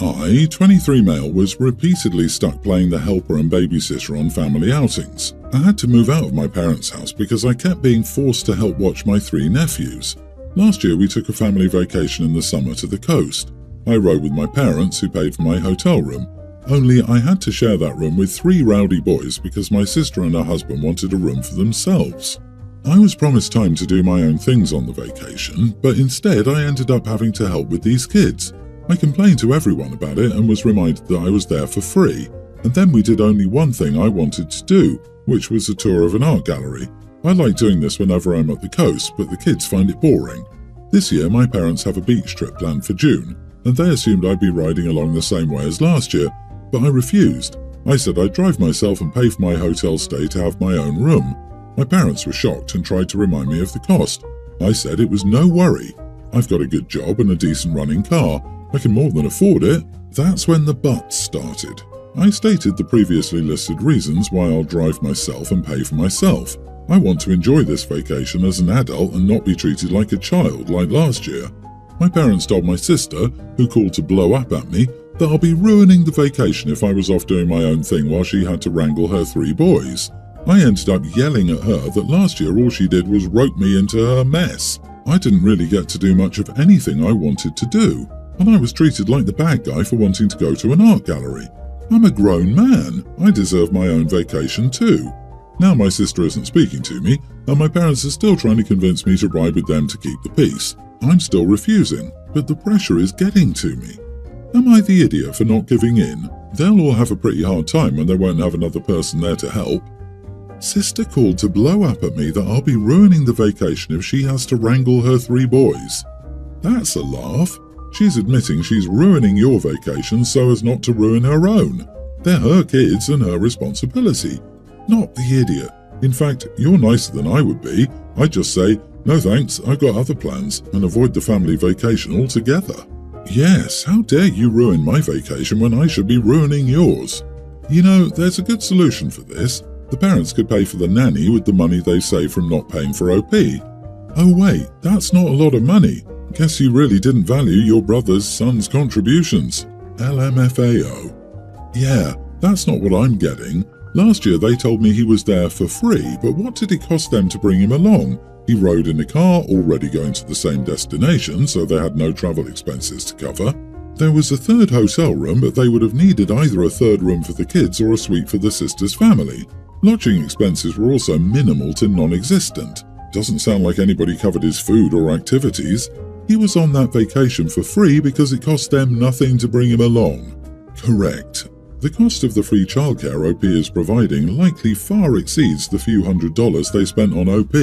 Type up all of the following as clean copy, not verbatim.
I, 23 male, was repeatedly stuck playing the helper and babysitter on family outings. I had to move out of my parents' house because I kept being forced to help watch my 3 nephews. Last year we took a family vacation in the summer to the coast. I rode with my parents, who paid for my hotel room, only I had to share that room with 3 rowdy boys because my sister and her husband wanted a room for themselves. I was promised time to do my own things on the vacation, but instead I ended up having to help with these kids. I complained to everyone about it and was reminded that I was there for free, and then we did only one thing I wanted to do, which was a tour of an art gallery. I like doing this whenever I'm at the coast, but the kids find it boring. This year my parents have a beach trip planned for June, and they assumed I'd be riding along the same way as last year, but I refused. I said I'd drive myself and pay for my hotel stay to have my own room. My parents were shocked and tried to remind me of the cost. I said it was no worry. I've got a good job and a decent running car. I can more than afford it. That's when the buts started. I stated the previously listed reasons why I'll drive myself and pay for myself. I want to enjoy this vacation as an adult and not be treated like a child like last year. My parents told my sister, who called to blow up at me, that I'll be ruining the vacation if I was off doing my own thing while she had to wrangle her 3 boys. I ended up yelling at her that last year all she did was rope me into her mess. I didn't really get to do much of anything I wanted to do, and I was treated like the bad guy for wanting to go to an art gallery. I'm a grown man. I deserve my own vacation too. Now my sister isn't speaking to me, and my parents are still trying to convince me to ride with them to keep the peace. I'm still refusing, but the pressure is getting to me. Am I the idiot for not giving in? They'll all have a pretty hard time when they won't have another person there to help. Sister called to blow up at me that I'll be ruining the vacation if she has to wrangle her 3 boys. That's a laugh. She's admitting she's ruining your vacation so as not to ruin her own. They're her kids and her responsibility. Not the idiot. In fact, you're nicer than I would be. I'd just say, no thanks, I've got other plans, and avoid the family vacation altogether. Yes, how dare you ruin my vacation when I should be ruining yours? You know, there's a good solution for this. The parents could pay for the nanny with the money they save from not paying for OP. Oh wait, that's not a lot of money. Guess you really didn't value your brother's son's contributions. LMFAO. Yeah, that's not what I'm getting. Last year they told me he was there for free, but what did it cost them to bring him along? He rode in a car already going to the same destination, so they had no travel expenses to cover. There was a 3rd hotel room, but they would have needed either a 3rd room for the kids or a suite for the sister's family. Lodging expenses were also minimal to non-existent. Doesn't sound like anybody covered his food or activities. He was on that vacation for free because it cost them nothing to bring him along. Correct. The cost of the free childcare OP is providing likely far exceeds the few $100s they spent on OP.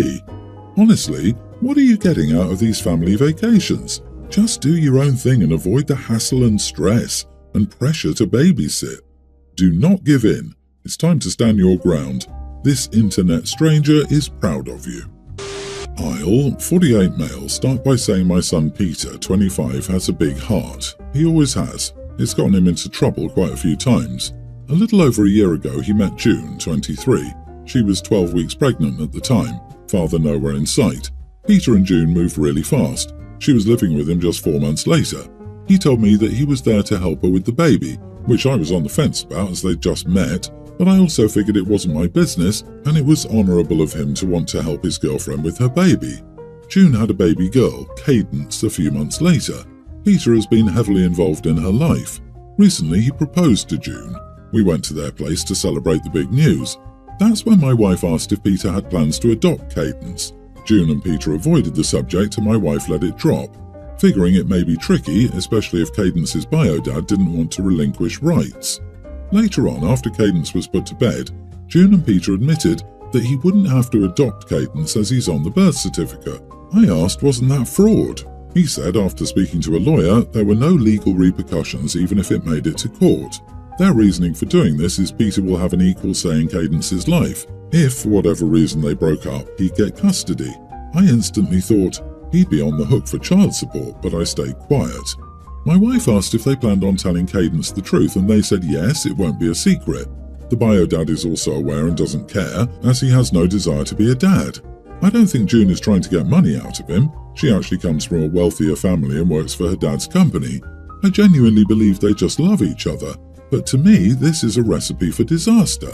Honestly, what are you getting out of these family vacations? Just do your own thing and avoid the hassle and stress and pressure to babysit. Do not give in. It's time to stand your ground. This internet stranger is proud of you. I'll, 48 male, start by saying my son Peter, 25, has a big heart. He always has. It's gotten him into trouble quite a few times. A little over a year ago he met June, 23. She was 12 weeks pregnant at the time, father nowhere in sight. Peter and June moved really fast. She was living with him just 4 months later. He told me that he was there to help her with the baby, which I was on the fence about as they'd just met, but I also figured it wasn't my business and it was honourable of him to want to help his girlfriend with her baby. June had a baby girl, Cadence, a few months later. Peter has been heavily involved in her life. Recently he proposed to June. We went to their place to celebrate the big news. That's when my wife asked if Peter had plans to adopt Cadence. June and Peter avoided the subject and my wife let it drop, figuring it may be tricky, especially if Cadence's bio-dad didn't want to relinquish rights. Later on, after Cadence was put to bed, June and Peter admitted that he wouldn't have to adopt Cadence as he's on the birth certificate. I asked, wasn't that fraud? He said after speaking to a lawyer, there were no legal repercussions even if it made it to court. Their reasoning for doing this is Peter will have an equal say in Cadence's life. If, for whatever reason, they broke up, he'd get custody. I instantly thought he'd be on the hook for child support, but I stayed quiet. My wife asked if they planned on telling Cadence the truth, and they said yes, it won't be a secret. The bio-dad is also aware and doesn't care, as he has no desire to be a dad. I don't think June is trying to get money out of him. She actually comes from a wealthier family and works for her dad's company. I genuinely believe they just love each other, but to me this is a recipe for disaster.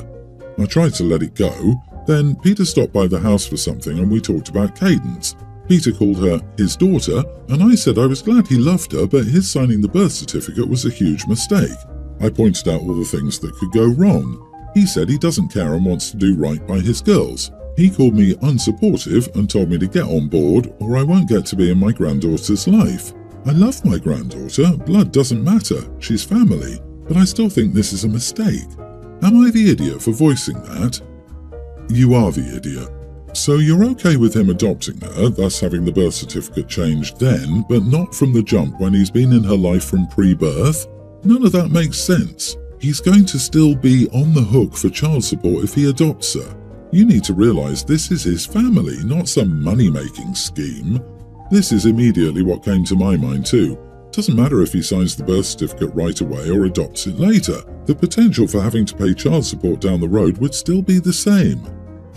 I tried to let it go, then Peter stopped by the house for something and we talked about Cadence. Peter called her his daughter, and I said I was glad he loved her, but his signing the birth certificate was a huge mistake. I pointed out all the things that could go wrong. He said he doesn't care and wants to do right by his girls. He called me unsupportive and told me to get on board or I won't get to be in my granddaughter's life. I love my granddaughter, blood doesn't matter, she's family, but I still think this is a mistake. Am I the idiot for voicing that? You are the idiot. So you're okay with him adopting her, thus having the birth certificate changed then, but not from the jump when he's been in her life from pre-birth? None of that makes sense. He's going to still be on the hook for child support if he adopts her. You need to realise this is his family, not some money-making scheme. This is immediately what came to my mind too. Doesn't matter if he signs the birth certificate right away or adopts it later. The potential for having to pay child support down the road would still be the same.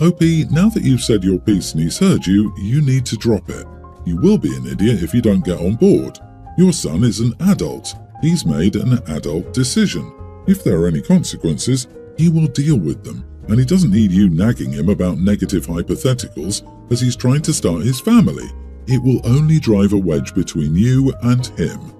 OP, now that you've said your piece and he's heard you, you need to drop it. You will be an idiot if you don't get on board. Your son is an adult. He's made an adult decision. If there are any consequences, he will deal with them, and he doesn't need you nagging him about negative hypotheticals as he's trying to start his family. It will only drive a wedge between you and him.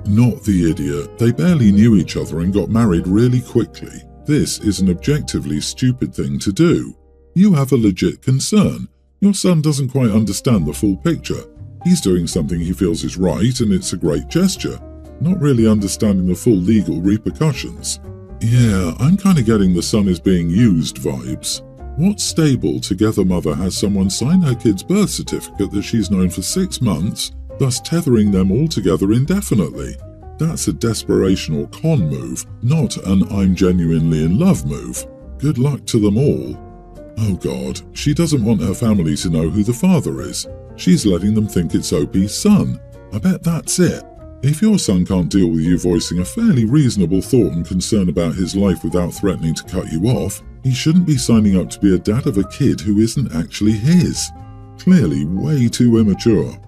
Not the idiot. They barely knew each other and got married really quickly. This is an objectively stupid thing to do. You have a legit concern. Your son doesn't quite understand the full picture. He's doing something he feels is right and it's a great gesture, not really understanding the full legal repercussions. Yeah, I'm kind of getting the son is being used vibes. What stable, together mother has someone sign her kid's birth certificate that she's known for 6 months, thus tethering them all together indefinitely? That's a desperation or con move, not an I'm genuinely in love move. Good luck to them all. Oh God, she doesn't want her family to know who the father is. She's letting them think it's OP's son. I bet that's it. If your son can't deal with you voicing a fairly reasonable thought and concern about his life without threatening to cut you off, he shouldn't be signing up to be a dad of a kid who isn't actually his. Clearly way too immature.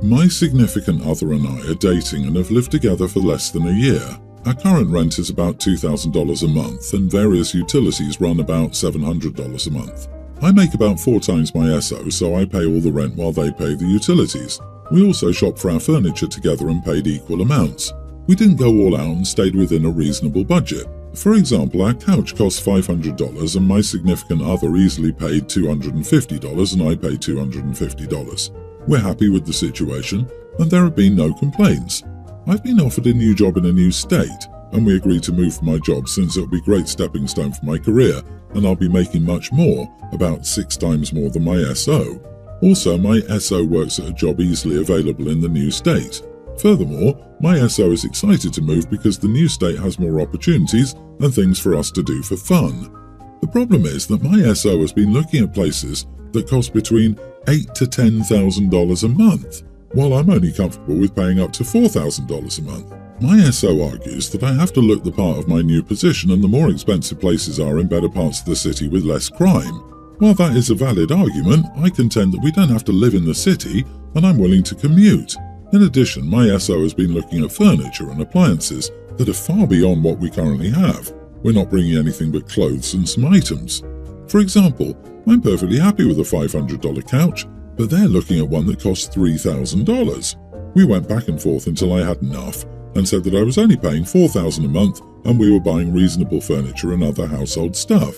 My significant other and I are dating and have lived together for less than a year. Our current rent is about $2,000 a month and various utilities run about $700 a month. I make about 4 times my SO, so I pay all the rent while they pay the utilities. We also shop for our furniture together and paid equal amounts. We didn't go all out and stayed within a reasonable budget. For example, our couch costs $500 and my significant other easily paid $250 and I paid $250. We're happy with the situation and there have been no complaints. I've been offered a new job in a new state and we agreed to move for my job since it'll be a great stepping stone for my career and I'll be making much more, about 6 times more than my SO. Also, my SO works at a job easily available in the new state. Furthermore, my SO is excited to move because the new state has more opportunities and things for us to do for fun. The problem is that my SO has been looking at places that cost between $8,000 to $10,000 a month, while I'm only comfortable with paying up to $4,000 a month. My SO argues that I have to look the part of my new position and the more expensive places are in better parts of the city with less crime. While that is a valid argument, I contend that we don't have to live in the city and I'm willing to commute. In addition, my SO has been looking at furniture and appliances that are far beyond what we currently have. We're not bringing anything but clothes and some items. For example, I'm perfectly happy with a $500 couch, but they're looking at one that costs $3,000. We went back and forth until I had enough and said that I was only paying $4,000 a month and we were buying reasonable furniture and other household stuff.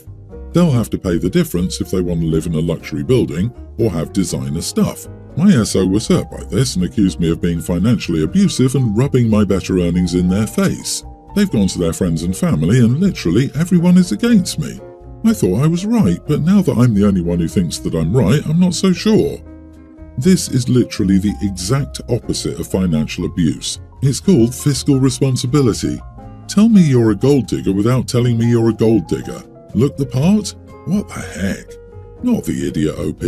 They'll have to pay the difference if they want to live in a luxury building or have designer stuff. My SO was hurt by this and accused me of being financially abusive and rubbing my better earnings in their face. They've gone to their friends and family and literally everyone is against me. I thought I was right, but now that I'm the only one who thinks that I'm right, I'm not so sure. This is literally the exact opposite of financial abuse. It's called fiscal responsibility. Tell me you're a gold digger without telling me you're a gold digger. Look the part? What the heck? Not the idiot, OP.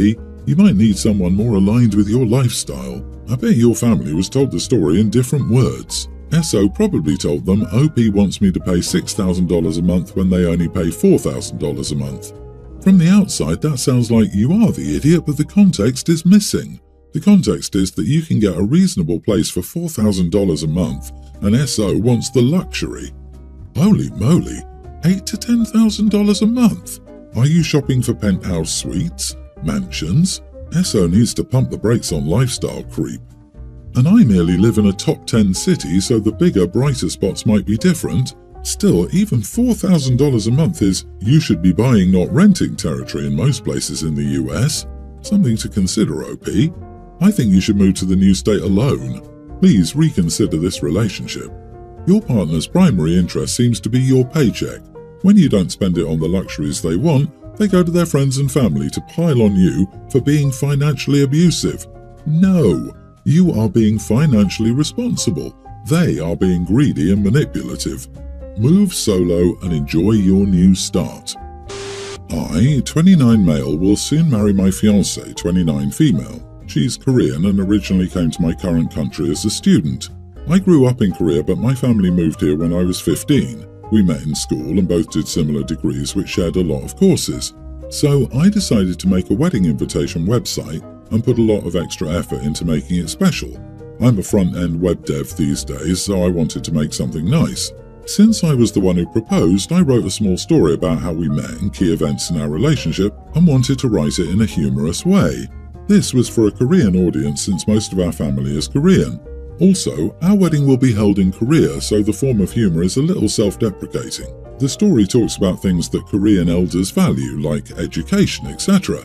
You might need someone more aligned with your lifestyle. I bet your family was told the story in different words. SO probably told them OP wants me to pay $6,000 a month when they only pay $4,000 a month. From the outside, that sounds like you are the idiot, but the context is missing. The context is that you can get a reasonable place for $4,000 a month, and SO wants the luxury. Holy moly, $8,000 to $10,000 a month? Are you shopping for penthouse suites? Mansions? SO needs to pump the brakes on lifestyle creep. And I merely live in a top 10 city, so the bigger, brighter spots might be different. Still, even $4,000 a month is you should be buying, not renting territory in most places in the US. Something to consider, OP. I think you should move to the new state alone. Please reconsider this relationship. Your partner's primary interest seems to be your paycheck. When you don't spend it on the luxuries they want, they go to their friends and family to pile on you for being financially abusive. No, you are being financially responsible. They are being greedy and manipulative. Move solo and enjoy your new start. I, 29 male, will soon marry my fiancée, 29 female. She's Korean and originally came to my current country as a student. I grew up in Korea, but my family moved here when I was 15. We met in school and both did similar degrees which shared a lot of courses. So I decided to make a wedding invitation website and put a lot of extra effort into making it special. I'm a front-end web dev these days, so I wanted to make something nice. Since I was the one who proposed, I wrote a small story about how we met and key events in our relationship and wanted to write it in a humorous way. This was for a Korean audience since most of our family is Korean. Also, our wedding will be held in Korea, so the form of humor is a little self-deprecating. The story talks about things that Korean elders value, like education, etc.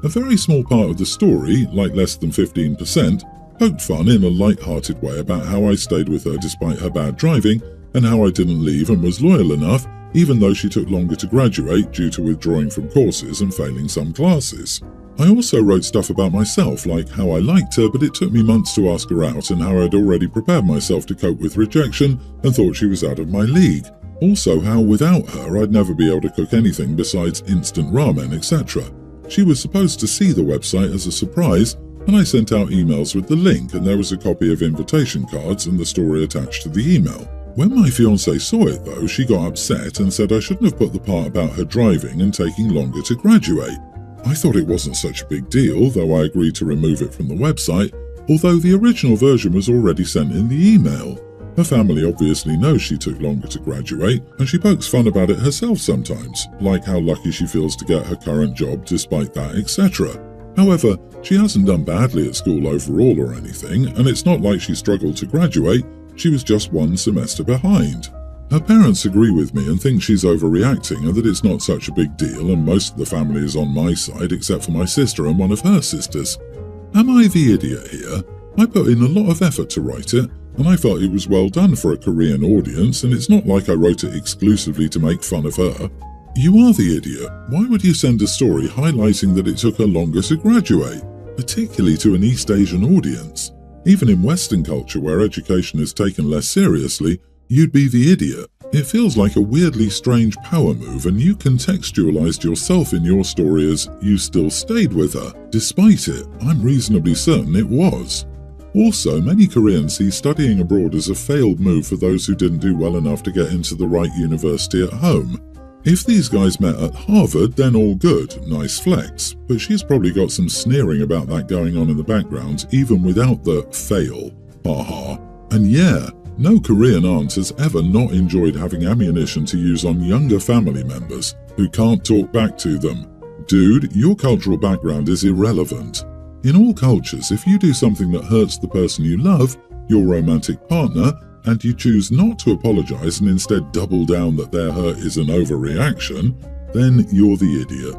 A very small part of the story, like less than 15%, poked fun in a light-hearted way about how I stayed with her despite her bad driving, and how I didn't leave and was loyal enough, even though she took longer to graduate due to withdrawing from courses and failing some classes. I also wrote stuff about myself, like how I liked her but it took me months to ask her out, and how I'd already prepared myself to cope with rejection and thought she was out of my league. Also how without her I'd never be able to cook anything besides instant ramen, etc. She was supposed to see the website as a surprise, and I sent out emails with the link, and there was a copy of invitation cards and the story attached to the email. When my fiancée saw it though, she got upset and said I shouldn't have put the part about her driving and taking longer to graduate. I thought it wasn't such a big deal, though I agreed to remove it from the website, although the original version was already sent in the email. Her family obviously knows she took longer to graduate, and she pokes fun about it herself sometimes, like how lucky she feels to get her current job despite that, etc. However, she hasn't done badly at school overall or anything, and it's not like she struggled to graduate, she was just one semester behind. Her parents agree with me and think she's overreacting and that it's not such a big deal, and most of the family is on my side except for my sister and one of her sisters. Am I the idiot here? I put in a lot of effort to write it, and I felt it was well done for a Korean audience, and it's not like I wrote it exclusively to make fun of her. You are the idiot. Why would you send a story highlighting that it took her longer to graduate, particularly to an East Asian audience? Even in Western culture where education is taken less seriously, you'd be the idiot. It feels like a weirdly strange power move, and you contextualized yourself in your story as you still stayed with her. Despite it, I'm reasonably certain it was. Also, many Koreans see studying abroad as a failed move for those who didn't do well enough to get into the right university at home. If these guys met at Harvard, then all good, nice flex, but she's probably got some sneering about that going on in the background even without the fail, haha. And yeah, no Korean aunt has ever not enjoyed having ammunition to use on younger family members who can't talk back to them. Dude, your cultural background is irrelevant. In all cultures, if you do something that hurts the person you love, your romantic partner, and you choose not to apologize and instead double down that their hurt is an overreaction, then you're the idiot.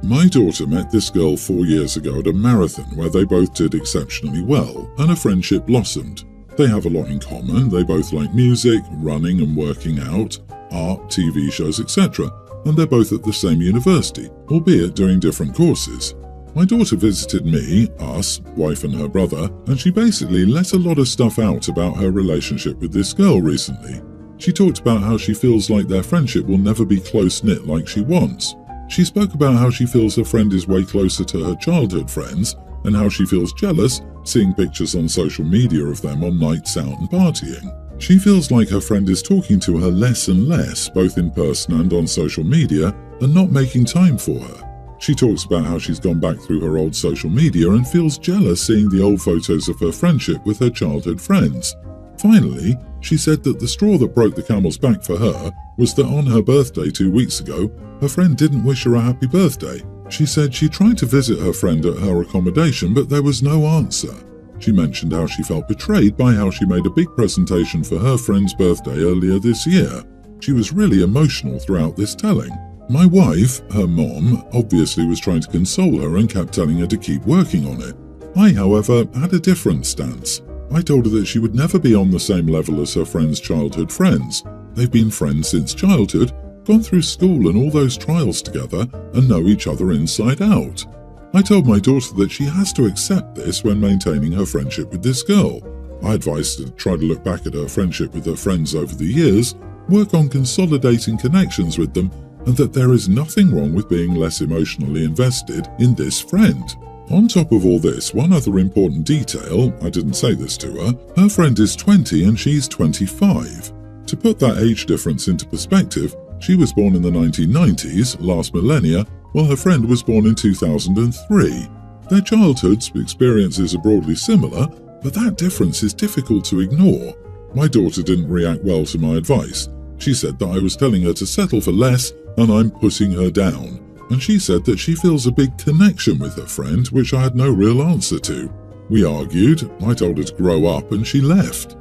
My daughter met this girl 4 years ago at a marathon where they both did exceptionally well, and a friendship blossomed. They have a lot in common. They both like music, running and working out, art, TV shows, etc. And they're both at the same university, albeit doing different courses. My daughter visited me, us, wife and her brother, and she basically let a lot of stuff out about her relationship with this girl recently. She talked about how she feels like their friendship will never be close-knit like she wants. She spoke about how she feels her friend is way closer to her childhood friends, and how she feels jealous seeing pictures on social media of them on nights out and partying. She feels like her friend is talking to her less and less, both in person and on social media, and not making time for her. She talks about how she's gone back through her old social media and feels jealous seeing the old photos of her friendship with her childhood friends. Finally, she said that the straw that broke the camel's back for her was that on her birthday 2 weeks ago, her friend didn't wish her a happy birthday. She said she tried to visit her friend at her accommodation, but there was no answer. She mentioned how she felt betrayed by how she made a big presentation for her friend's birthday earlier this year. She was really emotional throughout this telling. My wife, her mom, obviously was trying to console her and kept telling her to keep working on it. I, however, had a different stance. I told her that she would never be on the same level as her friend's childhood friends. They've been friends since childhood, gone through school and all those trials together, and know each other inside out. I told my daughter that she has to accept this when maintaining her friendship with this girl. I advised her to try to look back at her friendship with her friends over the years, work on consolidating connections with them, and that there is nothing wrong with being less emotionally invested in this friend. On top of all this, one other important detail, I didn't say this to her, her friend is 20 and she's 25. To put that age difference into perspective, she was born in the 1990s, last millennia, while her friend was born in 2003. Their childhood experiences are broadly similar, but that difference is difficult to ignore. My daughter didn't react well to my advice. She said that I was telling her to settle for less and I'm putting her down. And she said that she feels a big connection with her friend, which I had no real answer to. We argued, I told her to grow up, and she left.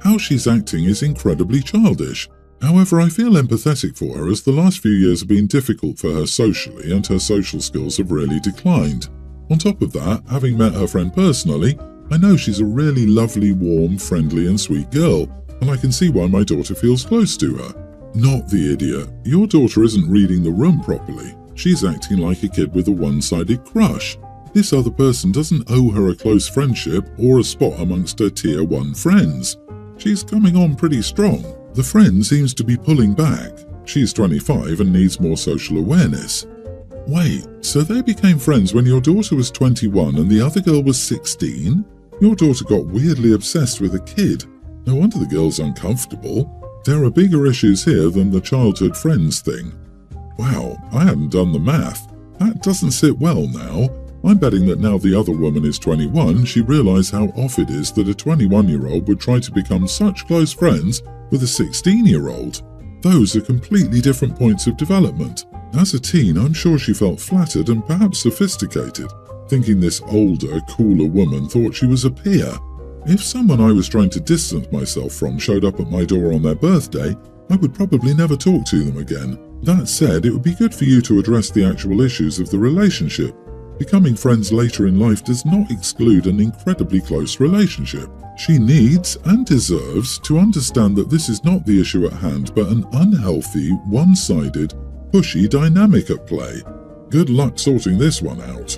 How she's acting is incredibly childish. However, I feel empathetic for her as the last few years have been difficult for her socially and her social skills have really declined. On top of that, having met her friend personally, I know she's a really lovely, warm, friendly and sweet girl, and I can see why my daughter feels close to her. Not the idiot. Your daughter isn't reading the room properly. She's acting like a kid with a one-sided crush. This other person doesn't owe her a close friendship or a spot amongst her tier 1 friends. She's coming on pretty strong. The friend seems to be pulling back. She's 25 and needs more social awareness. Wait, so they became friends when your daughter was 21 and the other girl was 16? Your daughter got weirdly obsessed with a kid. No wonder the girl's uncomfortable. There are bigger issues here than the childhood friends thing. Wow, I hadn't done the math. That doesn't sit well now. I'm betting that now the other woman is 21, she realised how off it is that a 21-year-old would try to become such close friends with a 16-year-old. Those are completely different points of development. As a teen, I'm sure she felt flattered and perhaps sophisticated, thinking this older, cooler woman thought she was a peer. If someone I was trying to distance myself from showed up at my door on their birthday, I would probably never talk to them again. That said, it would be good for you to address the actual issues of the relationship. Becoming friends later in life does not exclude an incredibly close relationship. She needs and deserves to understand that this is not the issue at hand, but an unhealthy, one-sided, pushy dynamic at play. Good luck sorting this one out.